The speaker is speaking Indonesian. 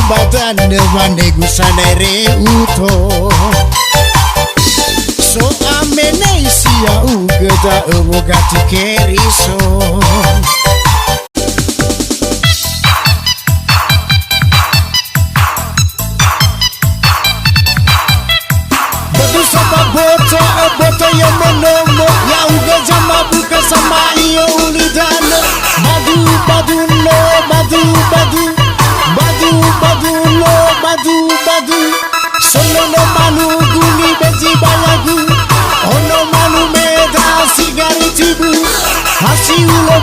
jembatan dewane gusanere uto so amene sia ugeda evogati keriso boto yo monomo ya uga jama buka sama iyo ulidano badu badu lo badu badu badu badu lo badu badu solo no manu guni beji balagu ono manu meda sigari tibu hasi ulo